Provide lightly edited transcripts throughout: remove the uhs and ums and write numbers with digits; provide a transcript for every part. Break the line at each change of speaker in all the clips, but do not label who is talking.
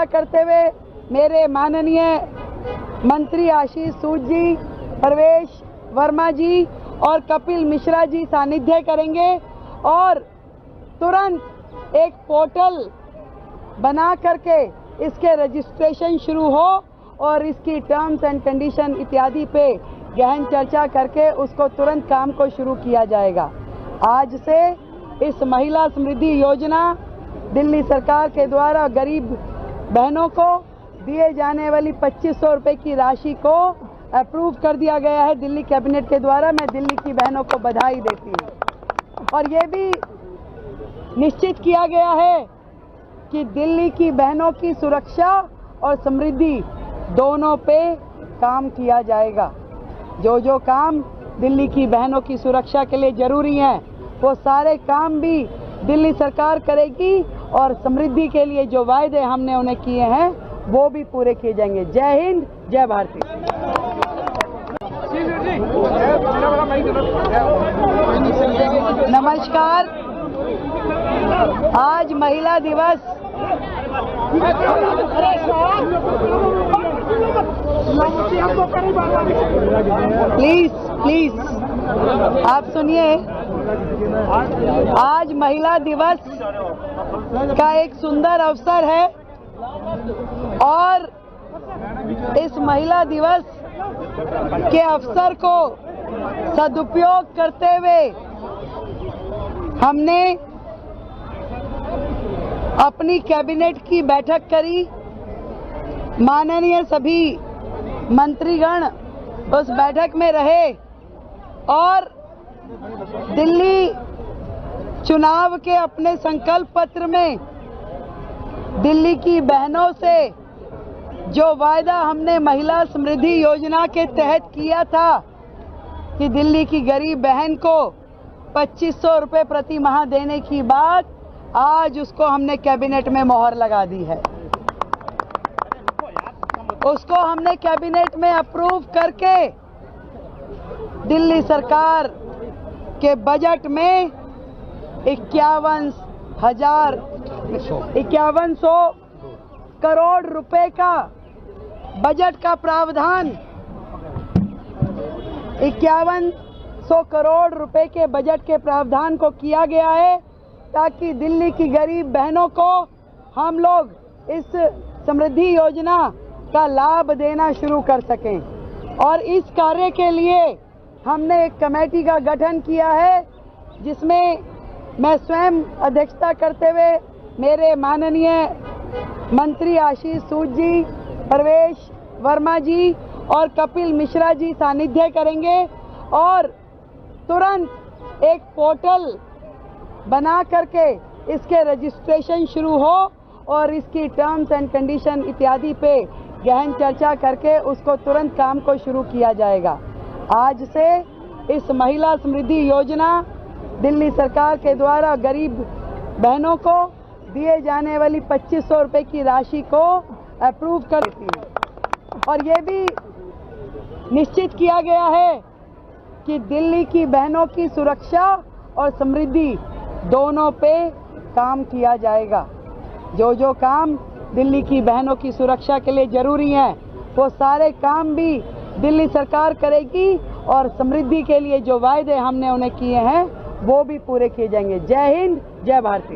अध्यक्षता करते हुए मेरे माननीय मंत्री आशीष सूद जी, प्रवेश वर्मा जी और कपिल मिश्रा जी सानिध्य करेंगे और तुरंत एक पोर्टल बना करके इसके रजिस्ट्रेशन शुरू हो और इसकी टर्म्स एंड कंडीशन इत्यादि पे गहन चर्चा करके उसको तुरंत काम को शुरू किया जाएगा। आज से इस महिला समृद्धि योजना दिल्ली सरकार के द्वारा गरीब बहनों को दिए जाने वाली 2500 रुपये की राशि को अप्रूव कर दिया गया है दिल्ली कैबिनेट के द्वारा। मैं दिल्ली की बहनों को बधाई देती हूँ और ये भी निश्चित किया गया है कि दिल्ली की बहनों की सुरक्षा और समृद्धि दोनों पे काम किया जाएगा। जो काम दिल्ली की बहनों की सुरक्षा के लिए जरूरी हैं वो सारे काम भी दिल्ली सरकार करेगी और समृद्धि के लिए जो वायदे हमने उन्हें किए हैं वो भी पूरे किए जाएंगे। जय हिंद, जय भारती। नमस्कार। आज महिला दिवस प्लीज आप सुनिए। आज महिला दिवस का एक सुंदर अवसर है और इस महिला दिवस के अवसर को सदुपयोग करते हुए हमने अपनी कैबिनेट की बैठक करी। माननीय सभी मंत्रीगण उस बैठक में रहे और दिल्ली चुनाव के अपने संकल्प पत्र में दिल्ली की बहनों से जो वायदा हमने महिला समृद्धि योजना के तहत किया था कि दिल्ली की गरीब बहन को 2500 रुपये प्रति माह देने की बात, आज उसको हमने कैबिनेट में मोहर लगा दी है। उसको हमने कैबिनेट में अप्रूव करके दिल्ली सरकार के बजट में 5100 करोड़ रुपए का बजट का प्रावधान 5100 करोड़ रुपए के बजट के प्रावधान को किया गया है ताकि दिल्ली की गरीब बहनों को हम लोग इस समृद्धि योजना का लाभ देना शुरू कर सकें। और इस कार्य के लिए हमने एक कमेटी का गठन किया है जिसमें मैं स्वयं अध्यक्षता करते हुए मेरे माननीय मंत्री आशीष सूद जी, प्रवेश वर्मा जी और कपिल मिश्रा जी सानिध्य करेंगे और तुरंत एक पोर्टल बना करके इसके रजिस्ट्रेशन शुरू हो और इसकी टर्म्स एंड कंडीशन इत्यादि पे गहन चर्चा करके उसको तुरंत काम को शुरू किया जाएगा। आज से इस महिला समृद्धि योजना दिल्ली सरकार के द्वारा गरीब बहनों को दिए जाने वाली 2500 रुपये की राशि को अप्रूव कर देती है और ये भी निश्चित किया गया है कि दिल्ली की बहनों की सुरक्षा और समृद्धि दोनों पे काम किया जाएगा। जो काम दिल्ली की बहनों की सुरक्षा के लिए जरूरी हैं वो सारे काम भी दिल्ली सरकार करेगी और समृद्धि के लिए जो वायदे हमने उन्हें किए हैं वो भी पूरे किए जाएंगे। जय हिंद, जय भारती।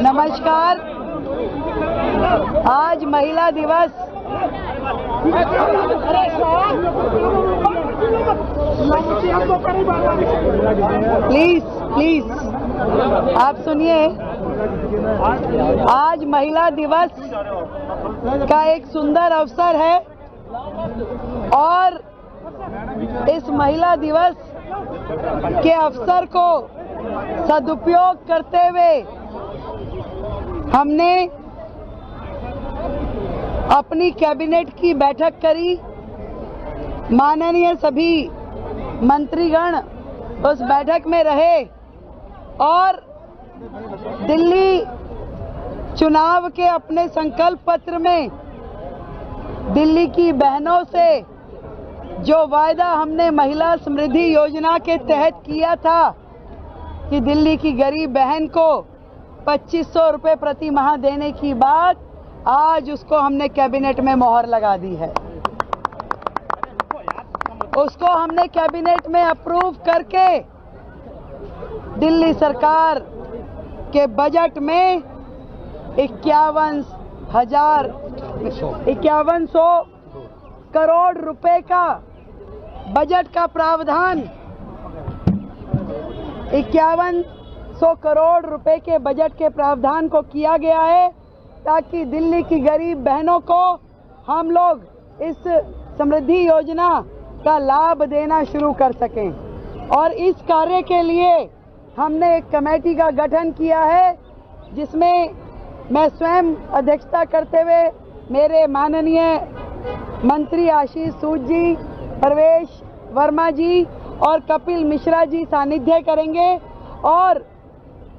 नमस्कार। आज महिला दिवस प्लीज आप सुनिए। आज महिला दिवस का एक सुंदर अवसर है और इस महिला दिवस के अवसर को सदुपयोग करते हुए हमने अपनी कैबिनेट की बैठक करी। माननीय सभी मंत्रीगण उस बैठक में रहे और दिल्ली चुनाव के अपने संकल्प पत्र में दिल्ली की बहनों से जो वायदा हमने महिला समृद्धि योजना के तहत किया था कि दिल्ली की गरीब बहन को 2500 रुपये प्रति माह देने की बात आज उसको हमने कैबिनेट में मोहर लगा दी है। उसको हमने कैबिनेट में अप्रूव करके दिल्ली सरकार के बजट में 5100 करोड़ रुपए का बजट का प्रावधान 5100 करोड़ रुपए के बजट के प्रावधान को किया गया है ताकि दिल्ली की गरीब बहनों को हम लोग इस समृद्धि योजना का लाभ देना शुरू कर सकें। और इस कार्य के लिए हमने एक कमेटी का गठन किया है जिसमें मैं स्वयं अध्यक्षता करते हुए मेरे माननीय मंत्री आशीष सूद जी, प्रवेश वर्मा जी और कपिल मिश्रा जी सानिध्य करेंगे और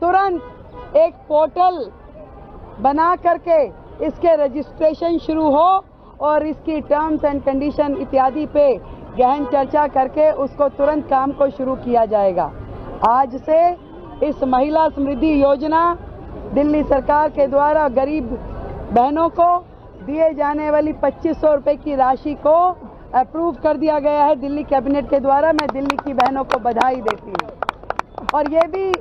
तुरंत एक पोर्टल बना करके इसके रजिस्ट्रेशन शुरू हो और इसकी टर्म्स एंड कंडीशन इत्यादि पे गहन चर्चा करके उसको तुरंत काम को शुरू किया जाएगा। आज से इस महिला समृद्धि योजना दिल्ली सरकार के द्वारा गरीब बहनों को दिए जाने वाली 2500 रुपये की राशि को अप्रूव कर दिया गया है दिल्ली कैबिनेट के द्वारा। मैं दिल्ली की बहनों को बधाई देती हूँ और ये भी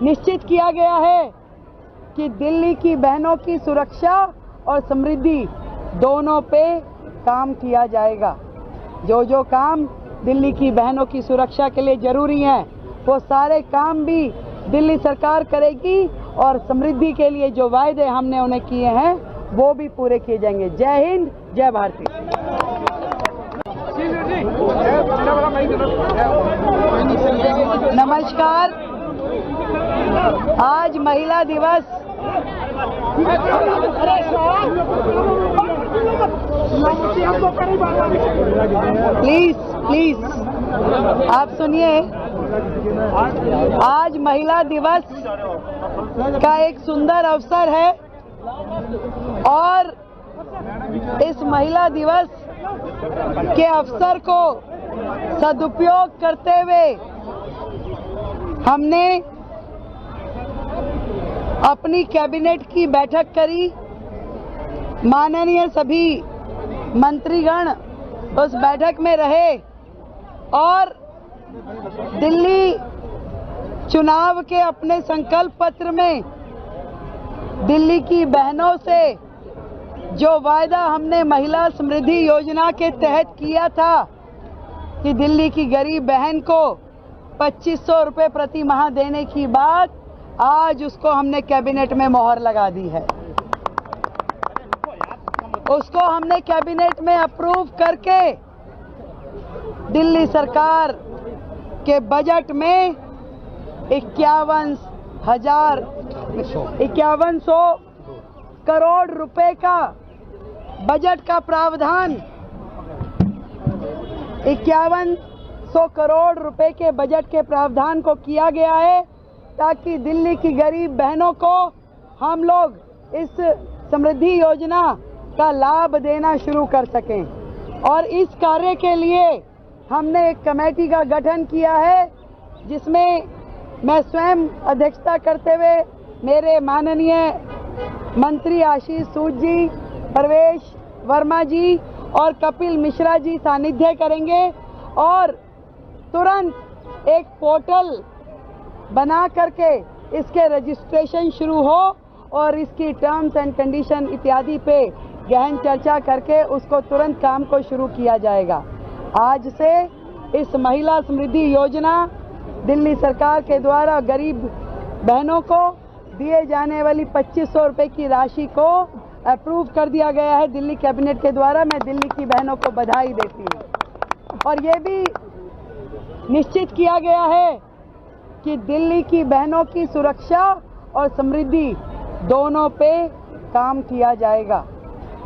निश्चित किया गया है कि दिल्ली की बहनों की सुरक्षा और समृद्धि दोनों पे काम किया जाएगा। जो काम दिल्ली की बहनों की सुरक्षा के लिए जरूरी हैं वो सारे काम भी दिल्ली सरकार करेगी और समृद्धि के लिए जो वायदे हमने उन्हें किए हैं वो भी पूरे किए जाएंगे। जय हिंद, जय भारती। नमस्कार। आज महिला दिवस प्लीज आप सुनिए। आज महिला दिवस का एक सुंदर अवसर है और इस महिला दिवस के अवसर को सदुपयोग करते हुए हमने अपनी कैबिनेट की बैठक करी। माननीय सभी मंत्रीगण उस बैठक में रहे और दिल्ली चुनाव के अपने संकल्प पत्र में दिल्ली की बहनों से जो वायदा हमने महिला समृद्धि योजना के तहत किया था कि दिल्ली की गरीब बहन को 2500 रुपये प्रति माह देने की बात आज उसको हमने कैबिनेट में मोहर लगा दी है। उसको हमने कैबिनेट में अप्रूव करके दिल्ली सरकार के बजट में 5100 करोड़ रुपए का बजट का प्रावधान 5100 करोड़ रुपए के बजट के प्रावधान को किया गया है ताकि दिल्ली की गरीब बहनों को हम लोग इस समृद्धि योजना का लाभ देना शुरू कर सकें। और इस कार्य के लिए हमने एक कमेटी का गठन किया है जिसमें मैं स्वयं अध्यक्षता करते हुए मेरे माननीय मंत्री आशीष सूद जी, प्रवेश वर्मा जी और कपिल मिश्रा जी सानिध्य करेंगे और तुरंत एक पोर्टल बना करके इसके रजिस्ट्रेशन शुरू हो और इसकी टर्म्स एंड कंडीशन इत्यादि पे गहन चर्चा करके उसको तुरंत काम को शुरू किया जाएगा। आज से इस महिला समृद्धि योजना दिल्ली सरकार के द्वारा गरीब बहनों को दिए जाने वाली 2500 रुपये की राशि को अप्रूव कर दिया गया है दिल्ली कैबिनेट के द्वारा। मैं दिल्ली की बहनों को बधाई देती हूँ और ये भी निश्चित किया गया है कि दिल्ली की बहनों की सुरक्षा और समृद्धि दोनों पे काम किया जाएगा।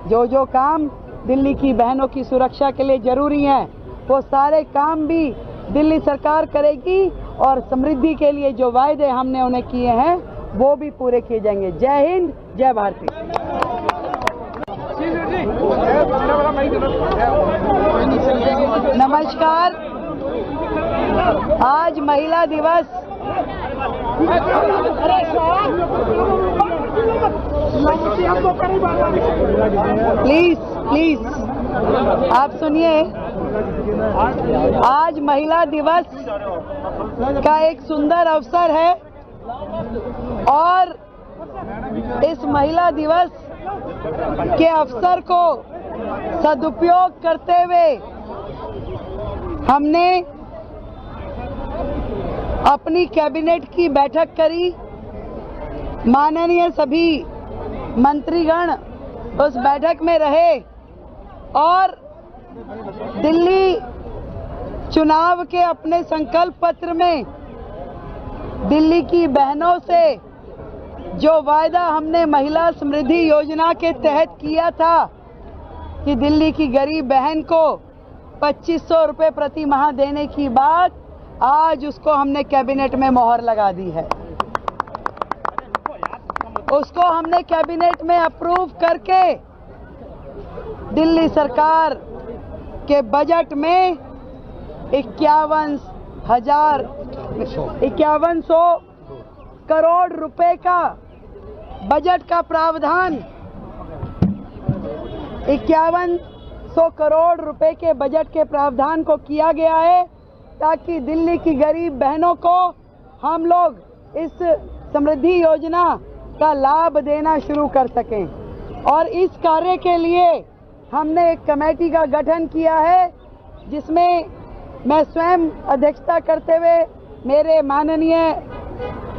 जो काम दिल्ली की बहनों की सुरक्षा के लिए जरूरी हैं वो सारे काम भी दिल्ली सरकार करेगी और समृद्धि के लिए जो वायदे हमने उन्हें किए हैं वो भी पूरे किए जाएंगे। जय हिंद, जय भारती। नमस्कार। आज महिला दिवस प्लीज आप सुनिए। आज महिला दिवस का एक सुंदर अवसर है और इस महिला दिवस के अवसर को सदुपयोग करते हुए हमने अपनी कैबिनेट की बैठक करी। माननीय सभी मंत्रीगण उस बैठक में रहे और दिल्ली चुनाव के अपने संकल्प पत्र में दिल्ली की बहनों से जो वायदा हमने महिला समृद्धि योजना के तहत किया था कि दिल्ली की गरीब बहन को 2500 रुपये प्रति माह देने की बात, आज उसको हमने कैबिनेट में मोहर लगा दी है। उसको हमने कैबिनेट में अप्रूव करके दिल्ली सरकार के बजट में 5100 करोड़ रुपए का बजट का प्रावधान 5100 करोड़ रुपए के बजट के प्रावधान को किया गया है ताकि दिल्ली की गरीब बहनों को हम लोग इस समृद्धि योजना का लाभ देना शुरू कर सकें। और इस कार्य के लिए हमने एक कमेटी का गठन किया है जिसमें मैं स्वयं अध्यक्षता करते हुए मेरे माननीय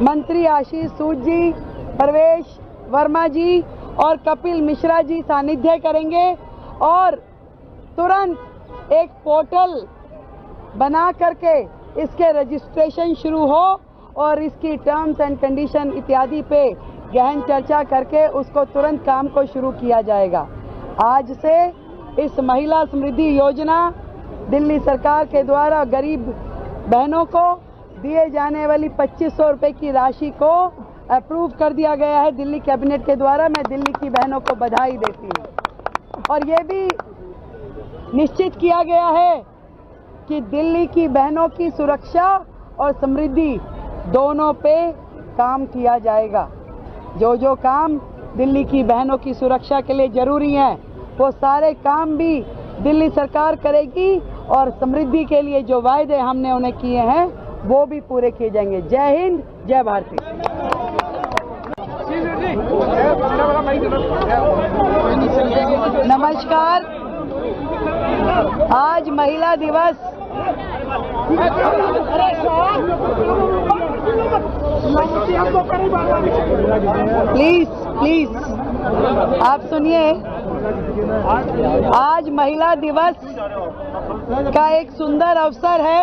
मंत्री आशीष सूद जी, परवेश वर्मा जी और कपिल मिश्रा जी सानिध्य करेंगे और तुरंत एक पोर्टल बना करके इसके रजिस्ट्रेशन शुरू हो और इसकी टर्म्स एंड कंडीशन इत्यादि पे गहन चर्चा करके उसको तुरंत काम को शुरू किया जाएगा। आज से इस महिला समृद्धि योजना दिल्ली सरकार के द्वारा गरीब बहनों को दिए जाने वाली 2500 रुपये की राशि को अप्रूव कर दिया गया है दिल्ली कैबिनेट के द्वारा। मैं दिल्ली की बहनों को बधाई देती हूँ और ये भी निश्चित किया गया है कि दिल्ली की बहनों की सुरक्षा और समृद्धि दोनों पे काम किया जाएगा। जो जो काम दिल्ली की बहनों की सुरक्षा के लिए जरूरी हैं वो सारे काम भी दिल्ली सरकार करेगी और समृद्धि के लिए जो वायदे हमने उन्हें किए हैं वो भी पूरे किए जाएंगे। जय हिंद, जय भारती। नमस्कार। आज महिला दिवस प्लीज आप सुनिए। आज महिला दिवस का एक सुंदर अवसर है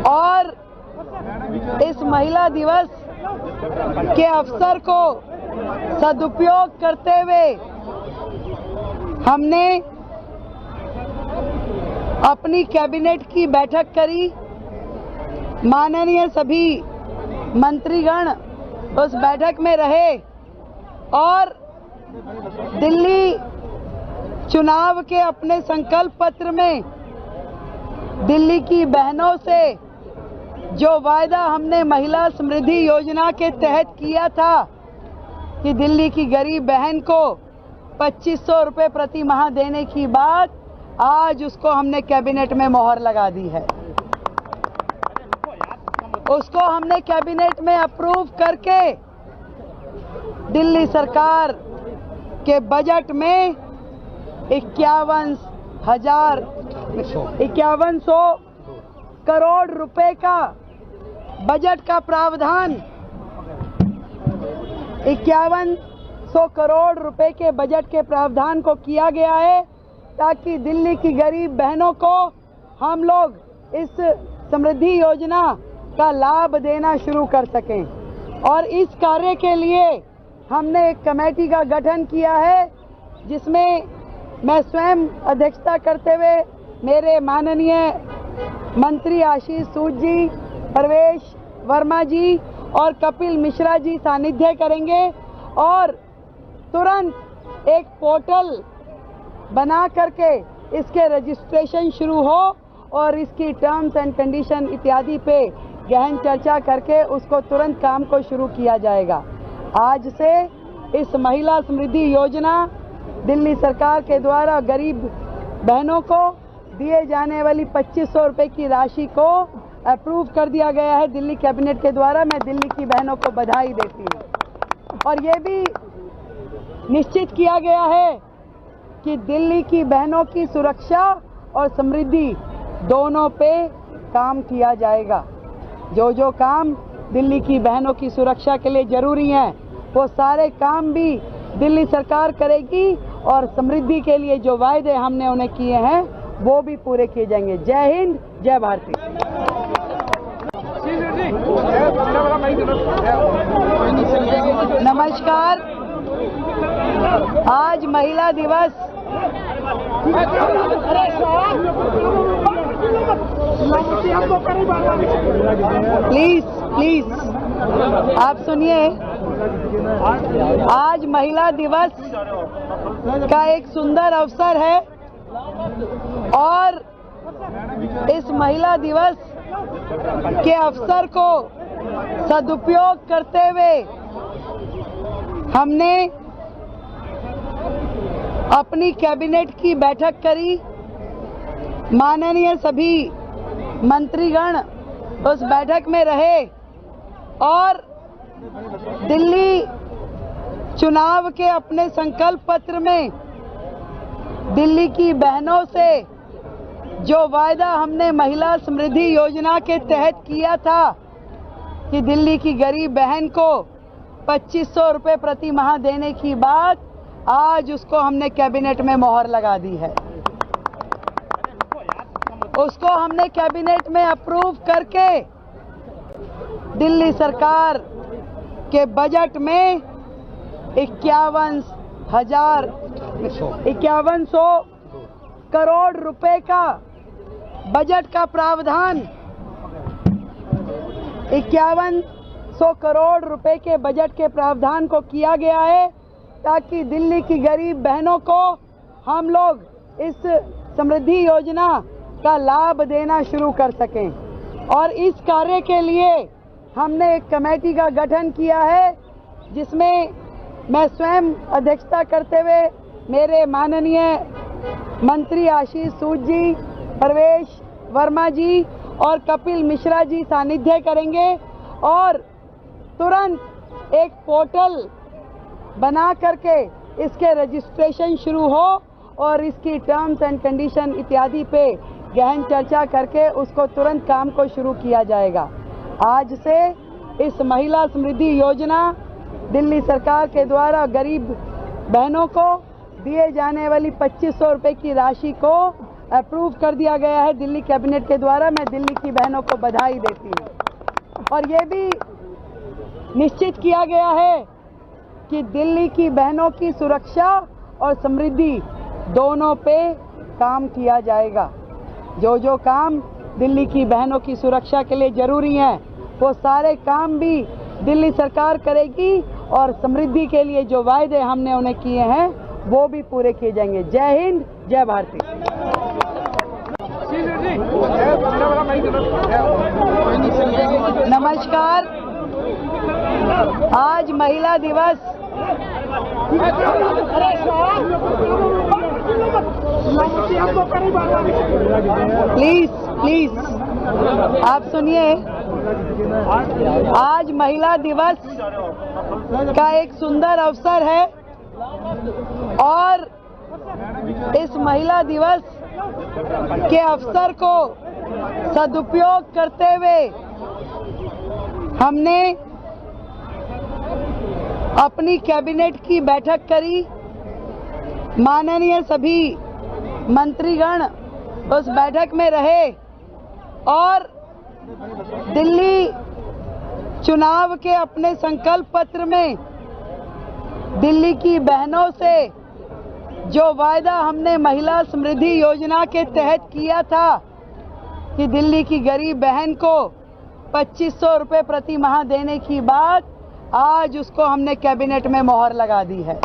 और इस महिला दिवस के अवसर को सदुपयोग करते हुए हमने अपनी कैबिनेट की बैठक करी। माननीय सभी मंत्रीगण उस बैठक में रहे और दिल्ली चुनाव के अपने संकल्प पत्र में दिल्ली की बहनों से जो वायदा हमने महिला समृद्धि योजना के तहत किया था कि दिल्ली की गरीब बहन को 2500 रुपये प्रति माह देने की बात, आज उसको हमने कैबिनेट में मोहर लगा दी है। उसको हमने कैबिनेट में अप्रूव करके दिल्ली सरकार के बजट में 5100 करोड़ रुपए का बजट का प्रावधान 5100 करोड़ रुपए के बजट के प्रावधान को किया गया है ताकि दिल्ली की गरीब बहनों को हम लोग इस समृद्धि योजना का लाभ देना शुरू कर सकें। और इस कार्य के लिए हमने एक कमेटी का गठन किया है जिसमें मैं स्वयं अध्यक्षता करते हुए मेरे माननीय मंत्री आशीष सूद जी, परवेश वर्मा जी और कपिल मिश्रा जी सानिध्य करेंगे और तुरंत एक पोर्टल बना करके इसके रजिस्ट्रेशन शुरू हो और इसकी टर्म्स एंड कंडीशन इत्यादि पे गहन चर्चा करके उसको तुरंत काम को शुरू किया जाएगा। आज से इस महिला समृद्धि योजना दिल्ली सरकार के द्वारा गरीब बहनों को दिए जाने वाली 2500 रुपये की राशि को अप्रूव कर दिया गया है दिल्ली कैबिनेट के द्वारा। मैं दिल्ली की बहनों को बधाई देती हूँ। और ये भी निश्चित किया गया है कि दिल्ली की बहनों की सुरक्षा और समृद्धि दोनों पे काम किया जाएगा। जो जो काम दिल्ली की बहनों की सुरक्षा के लिए जरूरी हैं वो सारे काम भी दिल्ली सरकार करेगी और समृद्धि के लिए जो वायदे हमने उन्हें किए हैं वो भी पूरे किए जाएंगे। जय हिंद, जय भारती। नमस्कार। आज महिला दिवस प्लीज आप सुनिए। आज महिला दिवस का एक सुंदर अवसर है और इस महिला दिवस के अवसर को सदुपयोग करते हुए हमने अपनी कैबिनेट की बैठक करी। माननीय सभी मंत्रीगण उस बैठक में रहे और दिल्ली चुनाव के अपने संकल्प पत्र में दिल्ली की बहनों से जो वायदा हमने महिला समृद्धि योजना के तहत किया था कि दिल्ली की गरीब बहन को 2500 रुपये प्रति माह देने की बात, आज उसको हमने कैबिनेट में मोहर लगा दी है। उसको हमने कैबिनेट में अप्रूव करके दिल्ली सरकार के बजट में 5100 करोड़ रुपए का बजट का प्रावधान 5100 करोड़ रुपए के बजट के प्रावधान को किया गया है ताकि दिल्ली की गरीब बहनों को हम लोग इस समृद्धि योजना का लाभ देना शुरू कर सकें। और इस कार्य के लिए हमने एक कमेटी का गठन किया है जिसमें मैं स्वयं अध्यक्षता करते हुए मेरे माननीय मंत्री आशीष सूद जी, प्रवेश वर्मा जी और कपिल मिश्रा जी सानिध्य करेंगे और तुरंत एक पोर्टल बना करके इसके रजिस्ट्रेशन शुरू हो और इसकी टर्म्स एंड कंडीशन इत्यादि पे गहन चर्चा करके उसको तुरंत काम को शुरू किया जाएगा। आज से इस महिला समृद्धि योजना दिल्ली सरकार के द्वारा गरीब बहनों को दिए जाने वाली 2500 रुपये की राशि को अप्रूव कर दिया गया है दिल्ली कैबिनेट के द्वारा। मैं दिल्ली की बहनों को बधाई देती हूँ। और ये भी निश्चित किया गया है कि दिल्ली की बहनों की सुरक्षा और समृद्धि दोनों पे काम किया जाएगा। जो जो काम दिल्ली की बहनों की सुरक्षा के लिए जरूरी हैं वो सारे काम भी दिल्ली सरकार करेगी और समृद्धि के लिए जो वायदे हमने उन्हें किए हैं वो भी पूरे किए जाएंगे। जय हिंद, जय भारती। नमस्कार। आज महिला दिवस प्लीज आप सुनिए। आज महिला दिवस का एक सुंदर अवसर है और इस महिला दिवस के अवसर को सदुपयोग करते हुए हमने अपनी कैबिनेट की बैठक करी। माननीय सभी मंत्रीगण उस बैठक में रहे और दिल्ली चुनाव के अपने संकल्प पत्र में दिल्ली की बहनों से जो वायदा हमने महिला समृद्धि योजना के तहत किया था कि दिल्ली की गरीब बहन को 2500 रुपये प्रति माह देने की बात, आज उसको हमने कैबिनेट में मोहर लगा दी है।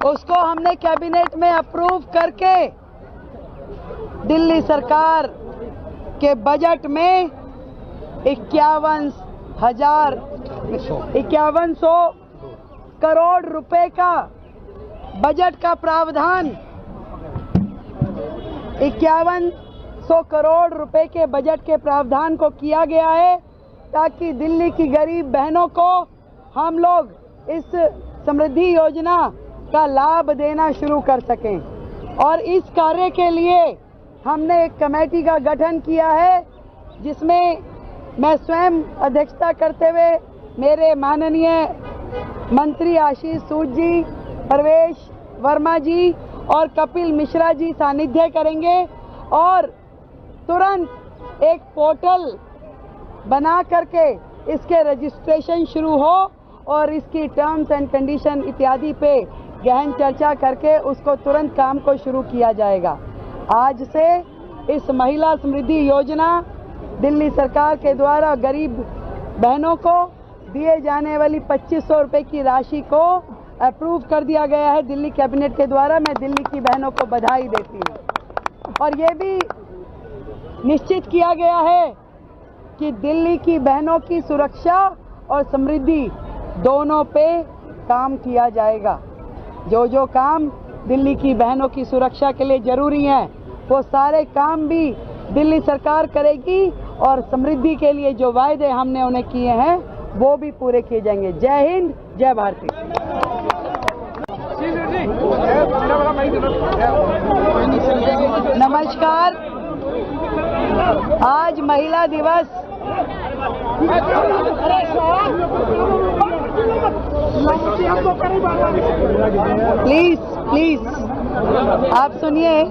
उसको हमने कैबिनेट में अप्रूव करके दिल्ली सरकार के बजट में 5100 करोड़ रुपए का बजट का प्रावधान 5100 करोड़ रुपए के बजट के प्रावधान को किया गया है ताकि दिल्ली की गरीब बहनों को हम लोग इस समृद्धि योजना का लाभ देना शुरू कर सकें। और इस कार्य के लिए हमने एक कमेटी का गठन किया है जिसमें मैं स्वयं अध्यक्षता करते हुए मेरे माननीय मंत्री आशीष सूद जी, प्रवेश वर्मा जी और कपिल मिश्रा जी सानिध्य करेंगे और तुरंत एक पोर्टल बना करके इसके रजिस्ट्रेशन शुरू हो और इसकी टर्म्स एंड कंडीशन इत्यादि पे गहन चर्चा करके उसको तुरंत काम को शुरू किया जाएगा। आज से इस महिला समृद्धि योजना दिल्ली सरकार के द्वारा गरीब बहनों को दिए जाने वाली 2500 रुपए की राशि को अप्रूव कर दिया गया है दिल्ली कैबिनेट के द्वारा। मैं दिल्ली की बहनों को बधाई देती हूँ। और ये भी निश्चित किया गया है कि दिल्ली की बहनों की सुरक्षा और समृद्धि दोनों पे काम किया जाएगा। जो जो काम दिल्ली की बहनों की सुरक्षा के लिए जरूरी हैं वो सारे काम भी दिल्ली सरकार करेगी और समृद्धि के लिए जो वायदे हमने उन्हें किए हैं वो भी पूरे किए जाएंगे। जय हिंद, जय भारती। नमस्कार। आज महिला दिवस प्लीज आप सुनिए।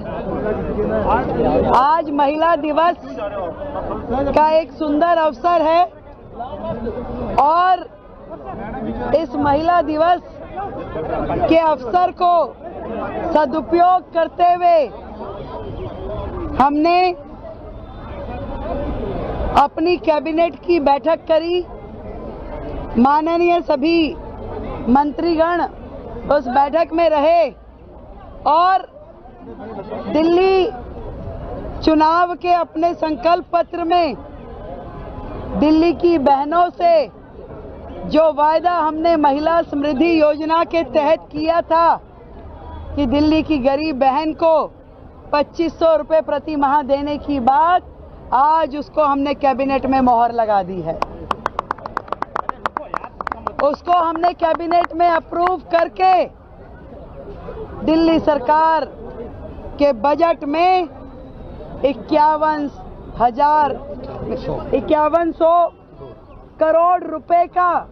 आज महिला दिवस का एक सुंदर अवसर है और इस महिला दिवस के अवसर को सदुपयोग करते हुए हमने अपनी कैबिनेट की बैठक करी। माननीय सभी मंत्रीगण उस बैठक में रहे और दिल्ली चुनाव के अपने संकल्प पत्र में दिल्ली की बहनों से जो वायदा हमने महिला समृद्धि योजना के तहत किया था कि दिल्ली की गरीब बहन को 2500 रुपए प्रति माह देने की बात, आज उसको हमने कैबिनेट में मोहर लगा दी है। उसको हमने कैबिनेट में अप्रूव करके दिल्ली सरकार के बजट में 5100 करोड़ रुपए का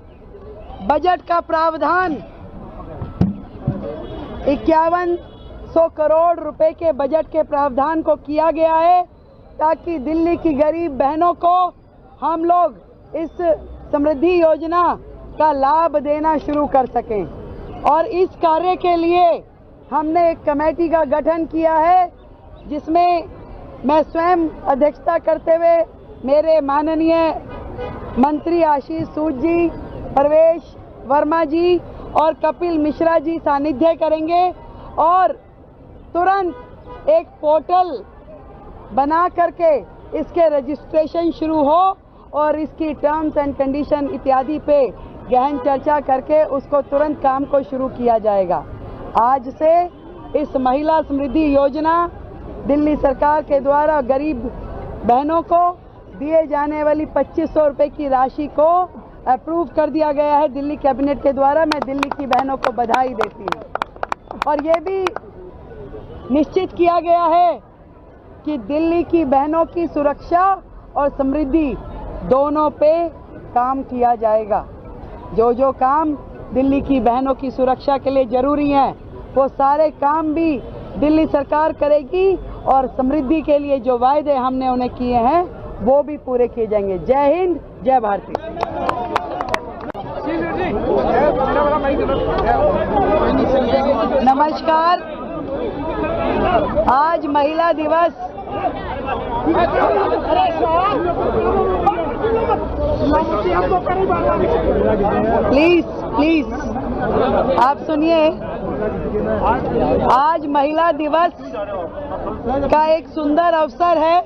बजट का प्रावधान 5100 करोड़ रुपए के बजट के प्रावधान को किया गया है ताकि दिल्ली की गरीब बहनों को हम लोग इस समृद्धि योजना का लाभ देना शुरू कर सकें। और इस कार्य के लिए हमने एक कमेटी का गठन किया है जिसमें मैं स्वयं अध्यक्षता करते हुए मेरे माननीय मंत्री आशीष सूद जी, प्रवेश वर्मा जी और कपिल मिश्रा जी सानिध्य करेंगे और तुरंत एक पोर्टल बना करके इसके रजिस्ट्रेशन शुरू हो और इसकी टर्म्स एंड कंडीशन इत्यादि पे गहन चर्चा करके उसको तुरंत काम को शुरू किया जाएगा। आज से इस महिला समृद्धि योजना दिल्ली सरकार के द्वारा गरीब बहनों को दिए जाने वाली 2500 रुपए की राशि को अप्रूव कर दिया गया है दिल्ली कैबिनेट के द्वारा। मैं दिल्ली की बहनों को बधाई देती हूँ। और ये भी निश्चित किया गया है कि दिल्ली की बहनों की सुरक्षा और समृद्धि दोनों पे काम किया जाएगा। जो जो काम दिल्ली की बहनों की सुरक्षा के लिए जरूरी हैं वो सारे काम भी दिल्ली सरकार करेगी और समृद्धि के लिए जो वायदे हमने उन्हें किए हैं वो भी पूरे किए जाएंगे। जय हिंद, जय भारती। नमस्कार। आज महिला दिवस प्लीज आप सुनिए। आज महिला दिवस का एक सुंदर अवसर है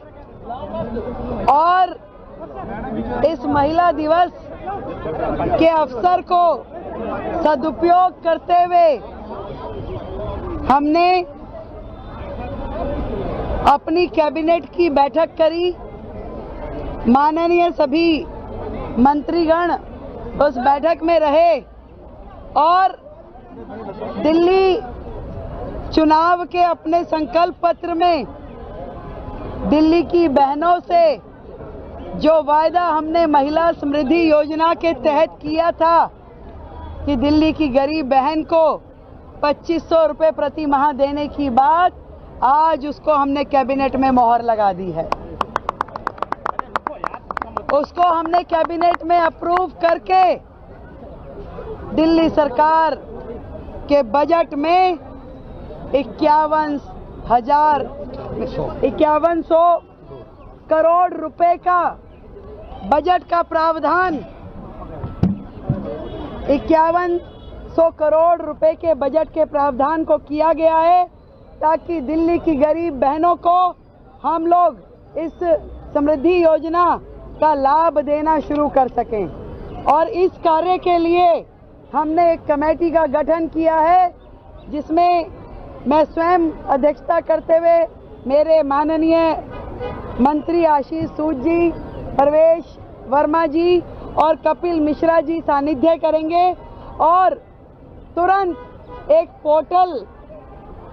और इस महिला दिवस के अवसर को सदुपयोग करते हुए हमने अपनी कैबिनेट की बैठक करी। माननीय सभी मंत्रीगण उस बैठक में रहे और दिल्ली चुनाव के अपने संकल्प पत्र में दिल्ली की बहनों से जो वायदा हमने महिला समृद्धि योजना के तहत किया था कि दिल्ली की गरीब बहन को 2500 रुपये प्रति माह देने की बात, आज उसको हमने कैबिनेट में मोहर लगा दी है। उसको हमने कैबिनेट में अप्रूव करके दिल्ली सरकार के बजट में 5100 करोड़ रुपए का बजट का प्रावधान 5100 करोड़ रुपए के बजट के प्रावधान को किया गया है ताकि दिल्ली की गरीब बहनों को हम लोग इस समृद्धि योजना का लाभ देना शुरू कर सकें। और इस कार्य के लिए हमने एक कमेटी का गठन किया है जिसमें मैं स्वयं अध्यक्षता करते हुए मेरे माननीय मंत्री आशीष सूद जी, प्रवेश वर्मा जी और कपिल मिश्रा जी सानिध्य करेंगे और तुरंत एक पोर्टल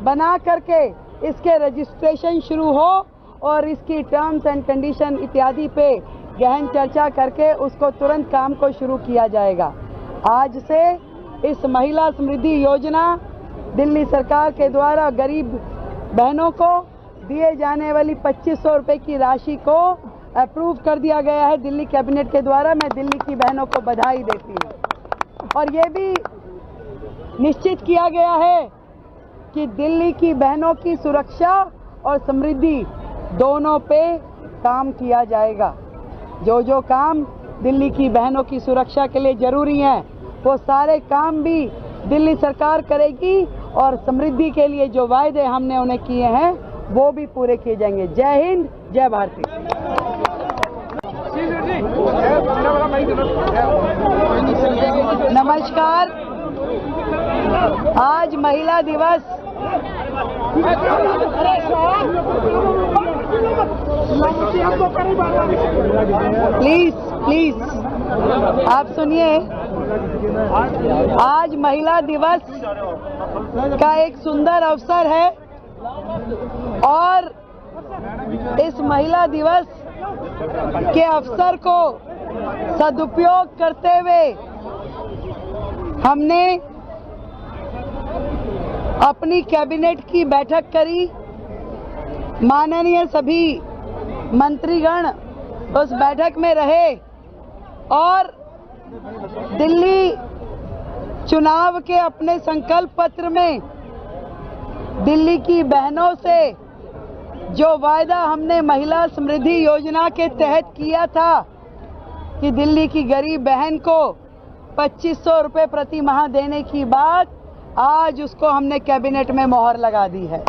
बना करके इसके रजिस्ट्रेशन शुरू हो और इसकी टर्म्स एंड कंडीशन इत्यादि पे गहन चर्चा करके उसको तुरंत काम को शुरू किया जाएगा। आज से इस महिला समृद्धि योजना दिल्ली सरकार के द्वारा गरीब बहनों को दिए जाने वाली 2500 रुपये की राशि को अप्रूव कर दिया गया है दिल्ली कैबिनेट के द्वारा। मैं दिल्ली की बहनों को बधाई देती हूँ और ये भी निश्चित किया गया है कि दिल्ली की बहनों की सुरक्षा और समृद्धि दोनों पे काम किया जाएगा। जो जो काम दिल्ली की बहनों की सुरक्षा के लिए जरूरी हैं वो सारे काम भी दिल्ली सरकार करेगी और समृद्धि के लिए जो वायदे हमने उन्हें किए हैं वो भी पूरे किए जाएंगे। जय हिंद, जय भारती। नमस्कार। आज महिला दिवस प्लीज आप सुनिए। आज महिला दिवस का एक सुंदर अवसर है और इस महिला दिवस के अवसर को सदुपयोग करते हुए हमने अपनी कैबिनेट की बैठक करी। माननीय सभी मंत्रीगण उस बैठक में रहे और दिल्ली चुनाव के अपने संकल्प पत्र में दिल्ली की बहनों से जो वायदा हमने महिला समृद्धि योजना के तहत किया था कि दिल्ली की गरीब बहन को 2500 रुपये प्रति माह देने की बात, आज उसको हमने कैबिनेट में मोहर लगा दी है।